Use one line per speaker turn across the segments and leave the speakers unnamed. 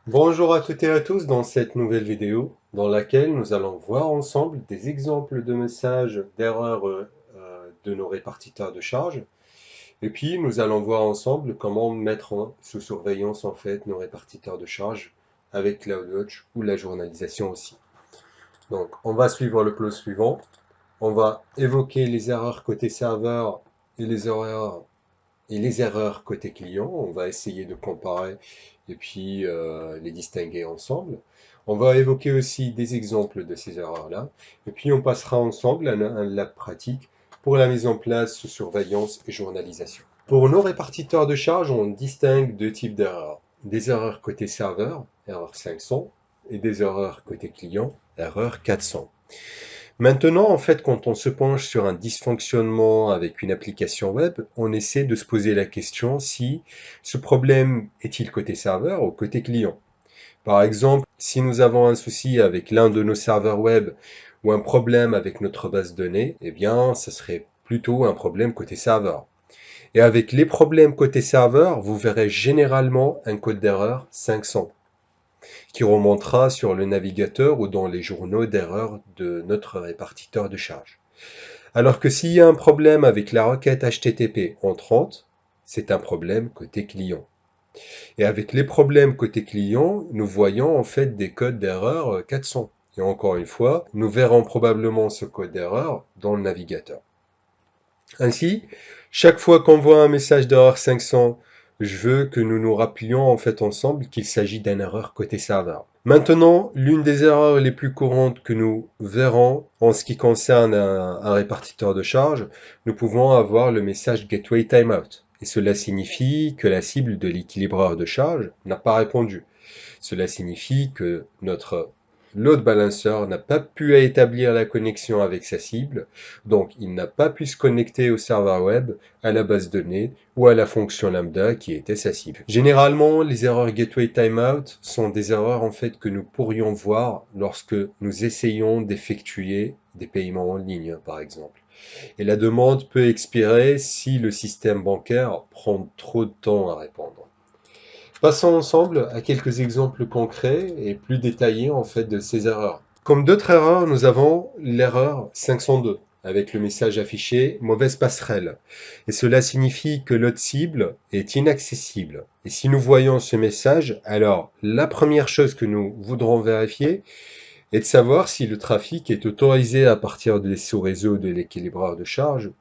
Bonjour à toutes et à tous dans cette nouvelle vidéo dans laquelle nous allons voir ensemble des exemples de messages d'erreurs de nos répartiteurs de charge et puis nous allons voir ensemble comment mettre sous surveillance en fait nos répartiteurs de charge avec CloudWatch ou la journalisation aussi. Donc on va suivre le flow suivant. On va évoquer les erreurs côté serveur et les erreurs côté client. On va essayer de comparer et puis les distinguer ensemble. On va évoquer aussi des exemples de ces erreurs-là. Et puis on passera ensemble à un lab pratique pour la mise en place sous surveillance et journalisation. Pour nos répartiteurs de charge, on distingue deux types d'erreurs. Des erreurs côté serveur, erreur 500, et des erreurs côté client, erreur 400. Maintenant, en fait, quand on se penche sur un dysfonctionnement avec une application web, on essaie de se poser la question si ce problème est-il côté serveur ou côté client. Par exemple, si nous avons un souci avec l'un de nos serveurs web ou un problème avec notre base de données, eh bien, ce serait plutôt un problème côté serveur. Et avec les problèmes côté serveur, vous verrez généralement un code d'erreur 500 qui remontera sur le navigateur ou dans les journaux d'erreur de notre répartiteur de charge. Alors que s'il y a un problème avec la requête HTTP entrante, c'est un problème côté client. Et avec les problèmes côté client, nous voyons en fait des codes d'erreur 400. Et encore une fois, nous verrons probablement ce code d'erreur dans le navigateur. Ainsi, chaque fois qu'on voit un message d'erreur 500, je veux que nous nous rappelions en fait ensemble qu'il s'agit d'une erreur côté serveur. Maintenant, l'une des erreurs les plus courantes que nous verrons en ce qui concerne un répartiteur de charge, nous pouvons avoir le message Gateway Timeout. Et cela signifie que la cible de l'équilibreur de charge n'a pas répondu. Cela signifie que notre load balancer n'a pas pu établir la connexion avec sa cible, donc il n'a pas pu se connecter au serveur web, à la base de données ou à la fonction lambda qui était sa cible. Généralement, les erreurs gateway timeout sont des erreurs en fait que nous pourrions voir lorsque nous essayons d'effectuer des paiements en ligne, par exemple. Et la demande peut expirer si le système bancaire prend trop de temps à répondre. Passons ensemble à quelques exemples concrets et plus détaillés en fait de ces erreurs. Comme d'autres erreurs, nous avons l'erreur 502 avec le message affiché mauvaise passerelle. Et cela signifie que notre cible est inaccessible. Et si nous voyons ce message, alors la première chose que nous voudrons vérifier est de savoir si le trafic est autorisé à partir des sous-réseaux de l'équilibreur de charge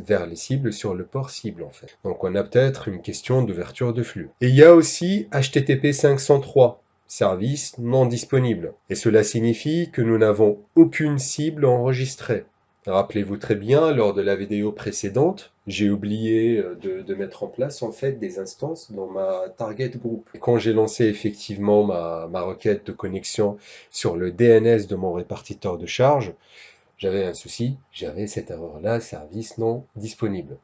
vers les cibles sur le port cible en fait. Donc on a peut-être une question d'ouverture de flux. Et il y a aussi HTTP 503, service non disponible. Et cela signifie que nous n'avons aucune cible enregistrée. Rappelez-vous très bien, lors de la vidéo précédente, j'ai oublié de mettre en place en fait des instances dans ma target group. Quand j'ai lancé effectivement ma requête de connexion sur le DNS de mon répartiteur de charge, j'avais un souci, j'avais cette erreur-là, service non disponible.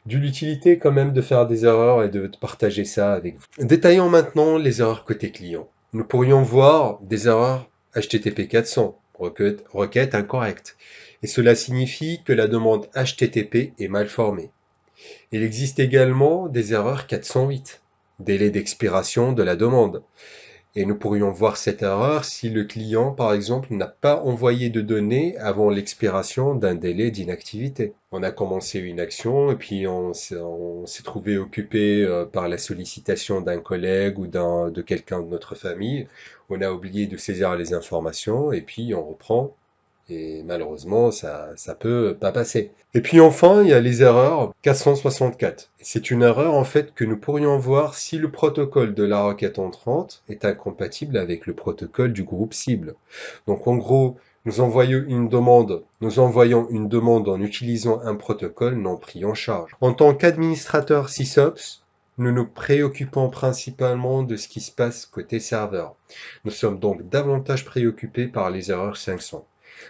D'où l'utilité quand même de faire des erreurs et de partager ça avec vous. Détaillons maintenant les erreurs côté client. Nous pourrions voir des erreurs HTTP 400, requête incorrecte. Et cela signifie que la demande HTTP est mal formée. Il existe également des erreurs 408, délai d'expiration de la demande. Et nous pourrions voir cette erreur si le client, par exemple, n'a pas envoyé de données avant l'expiration d'un délai d'inactivité. On a commencé une action et puis on s'est trouvé occupé par la sollicitation d'un collègue ou de quelqu'un de notre famille. On a oublié de saisir les informations et puis on reprend. Et malheureusement, ça peut pas passer. Et puis enfin, il y a les erreurs 464. C'est une erreur en fait que nous pourrions voir si le protocole de la requête entrante est incompatible avec le protocole du groupe cible. Donc en gros, nous envoyons une demande en utilisant un protocole non pris en charge. En tant qu'administrateur SysOps, nous nous préoccupons principalement de ce qui se passe côté serveur. Nous sommes donc davantage préoccupés par les erreurs 500.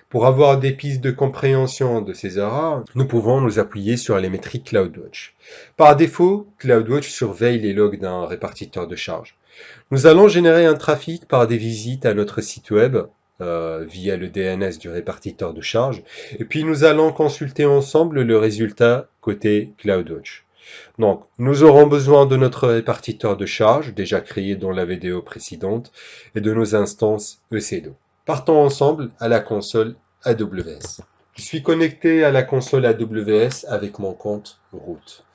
Pour avoir des pistes de compréhension de ces erreurs, nous pouvons nous appuyer sur les métriques CloudWatch. Par défaut, CloudWatch surveille les logs d'un répartiteur de charge. Nous allons générer un trafic par des visites à notre site web via le DNS du répartiteur de charge, et puis nous allons consulter ensemble le résultat côté CloudWatch. Donc, nous aurons besoin de notre répartiteur de charge, déjà créé dans la vidéo précédente, et de nos instances EC2. Partons ensemble à la console AWS. Je suis connecté à la console AWS avec mon compte route.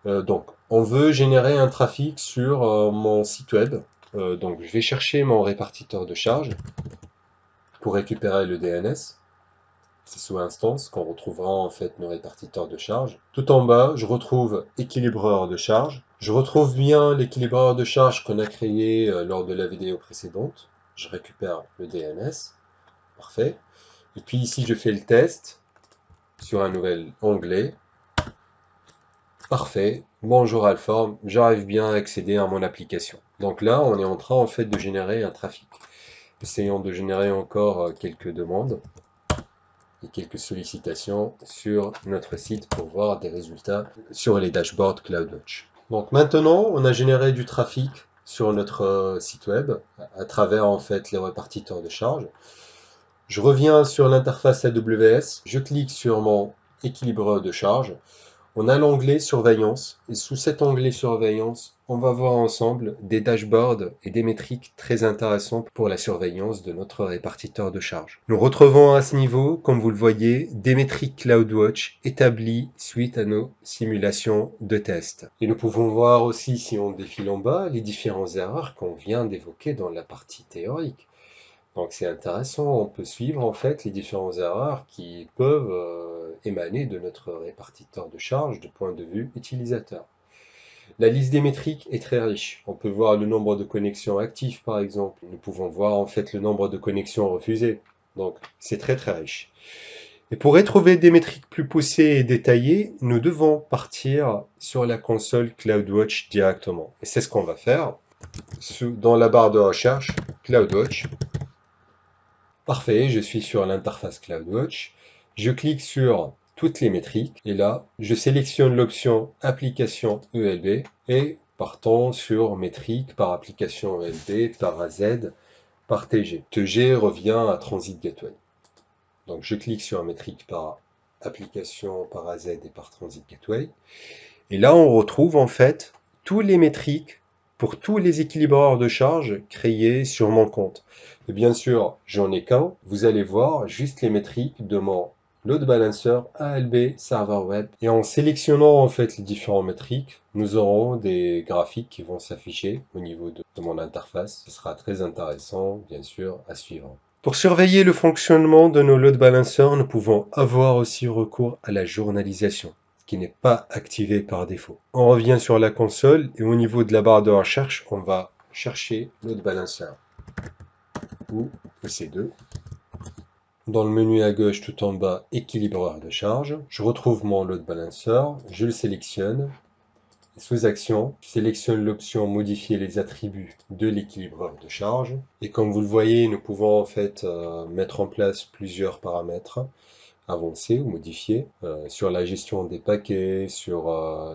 Donc, on veut générer un trafic sur mon site web. Donc, je vais chercher mon répartiteur de charge pour récupérer le DNS. C'est sous instance qu'on retrouvera en fait nos répartiteurs de charge. Tout en bas, je retrouve équilibreur de charge. Je retrouve bien l'équilibreur de charge qu'on a créé lors de la vidéo précédente. Je récupère le DNS. Parfait. Et puis ici, je fais le test sur un nouvel onglet. Parfait. Bonjour Alform, j'arrive bien à accéder à mon application. Donc là, on est en train en fait de générer un trafic. Essayons de générer encore quelques demandes et quelques sollicitations sur notre site pour voir des résultats sur les dashboards CloudWatch. Donc maintenant, on a généré du trafic sur notre site web à travers en fait les répartiteurs de charge. Je reviens sur l'interface AWS, je clique sur mon équilibreur de charge. On a l'onglet surveillance et sous cet onglet surveillance, on va voir ensemble des dashboards et des métriques très intéressantes pour la surveillance de notre répartiteur de charge. Nous retrouvons à ce niveau, comme vous le voyez, des métriques CloudWatch établies suite à nos simulations de test. Et nous pouvons voir aussi, si on défile en bas, les différentes erreurs qu'on vient d'évoquer dans la partie théorique. Donc c'est intéressant, on peut suivre en fait les différentes erreurs qui peuvent émaner de notre répartiteur de charge de point de vue utilisateur. La liste des métriques est très riche. On peut voir le nombre de connexions actives par exemple. Nous pouvons voir en fait le nombre de connexions refusées. Donc c'est très très riche. Et pour retrouver des métriques plus poussées et détaillées, nous devons partir sur la console CloudWatch directement. Et c'est ce qu'on va faire. Dans la barre de recherche, CloudWatch. Parfait, je suis sur l'interface CloudWatch. Je clique sur toutes les métriques et là, je sélectionne l'option application ELB et partons sur métriques par application ELB, par AZ, par TG. TG revient à Transit Gateway. Donc je clique sur métrique par application, par AZ et par Transit Gateway. Et là, on retrouve en fait tous les métriques pour tous les équilibreurs de charge créés sur mon compte. Et bien sûr, j'en ai qu'un. Vous allez voir juste les métriques de mon load balancer ALB server web. Et en sélectionnant en fait les différentes métriques, nous aurons des graphiques qui vont s'afficher au niveau de mon interface. Ce sera très intéressant, bien sûr, à suivre. Pour surveiller le fonctionnement de nos load balancers, nous pouvons avoir aussi recours à la journalisation, qui n'est pas activé par défaut. On revient sur la console et au niveau de la barre de recherche, on va chercher load balancer ou EC2. Dans le menu à gauche tout en bas, équilibreur de charge, je retrouve mon load balancer, je le sélectionne. Sous Action, je sélectionne l'option Modifier les attributs de l'équilibreur de charge. Et comme vous le voyez, nous pouvons en fait mettre en place plusieurs paramètres avancés ou modifiés sur la gestion des paquets, sur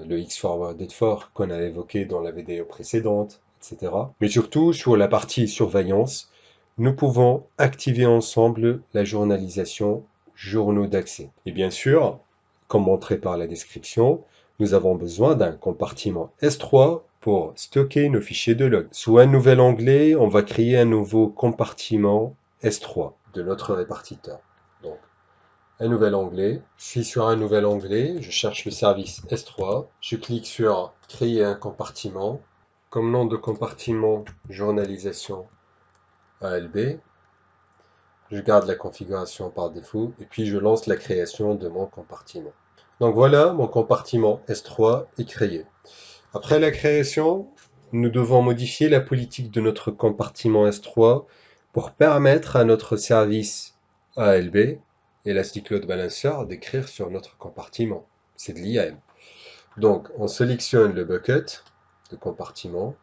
le X-Forwarded For qu'on a évoqué dans la vidéo précédente, etc. Mais surtout sur la partie surveillance, nous pouvons activer ensemble la journalisation journaux d'accès. Et bien sûr, comme montré par la description, nous avons besoin d'un compartiment S3 pour stocker nos fichiers de log. Sous un nouvel onglet, on va créer un nouveau compartiment S3 de notre répartiteur. Donc, un nouvel onglet. Je suis sur un nouvel onglet, je cherche le service S3. Je clique sur Créer un compartiment. Comme nom de compartiment, journalisation ALB. Je garde la configuration par défaut et puis je lance la création de mon compartiment. Donc voilà, mon compartiment S3 est créé. Après la création, nous devons modifier la politique de notre compartiment S3 pour permettre à notre service ALB, Elastic Load Balancer, d'écrire sur notre compartiment. C'est de l'IAM. Donc on sélectionne le bucket de compartiment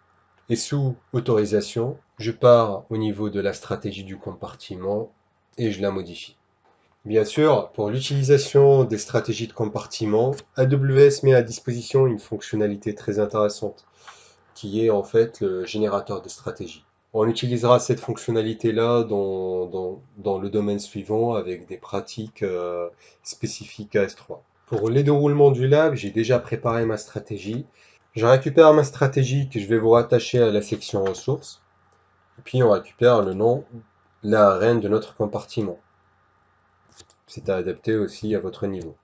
et sous autorisation, je pars au niveau de la stratégie du compartiment et je la modifie. Bien sûr, pour l'utilisation des stratégies de compartiment, AWS met à disposition une fonctionnalité très intéressante, qui est en fait le générateur de stratégie. On utilisera cette fonctionnalité-là dans le domaine suivant avec des pratiques spécifiques à S3. Pour les déroulements du lab, j'ai déjà préparé ma stratégie. Je récupère ma stratégie que je vais vous rattacher à la section ressources. Et puis on récupère le nom, la arène de notre compartiment. C'est à adapter aussi à votre niveau.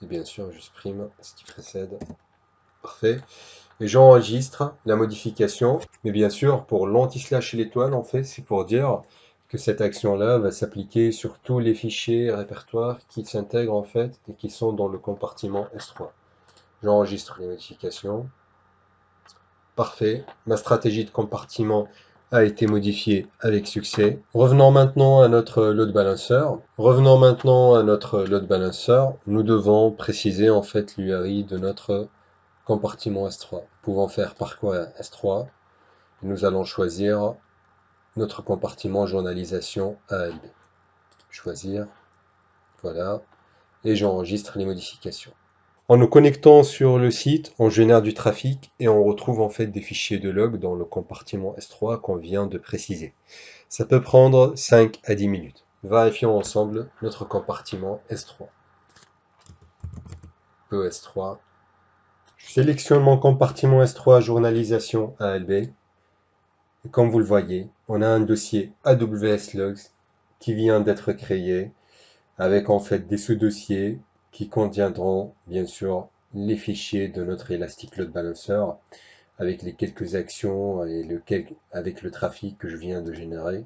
Et bien sûr, je supprime ce qui précède. Parfait. Et j'enregistre la modification. Mais bien sûr, pour l'anti-slash et l'étoile, en fait, c'est pour dire que cette action-là va s'appliquer sur tous les fichiers répertoires qui s'intègrent en fait et qui sont dans le compartiment S3. J'enregistre les modifications. Parfait. Ma stratégie de compartiment a été modifiée avec succès. Revenons maintenant à notre load balancer. Nous devons préciser en fait l'URI de notre compartiment S3. Nous pouvons faire parcours S3. Nous allons choisir notre compartiment journalisation ALB. Choisir. Voilà. Et j'enregistre les modifications. En nous connectant sur le site, on génère du trafic et on retrouve en fait des fichiers de log dans le compartiment S3 qu'on vient de préciser. Ça peut prendre 5 à 10 minutes. Vérifions ensemble notre compartiment S3. ES3. Je sélectionne mon compartiment S3 journalisation ALB. Et comme vous le voyez, on a un dossier AWS Logs qui vient d'être créé avec en fait des sous-dossiers qui contiendront bien sûr les fichiers de notre Elastic Load Balancer avec les quelques actions et avec le trafic que je viens de générer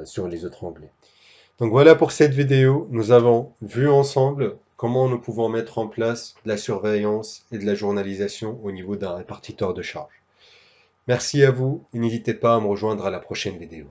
sur les autres onglets. Donc voilà pour cette vidéo, nous avons vu ensemble comment nous pouvons mettre en place de la surveillance et de la journalisation au niveau d'un répartiteur de charge. Merci à vous et n'hésitez pas à me rejoindre à la prochaine vidéo.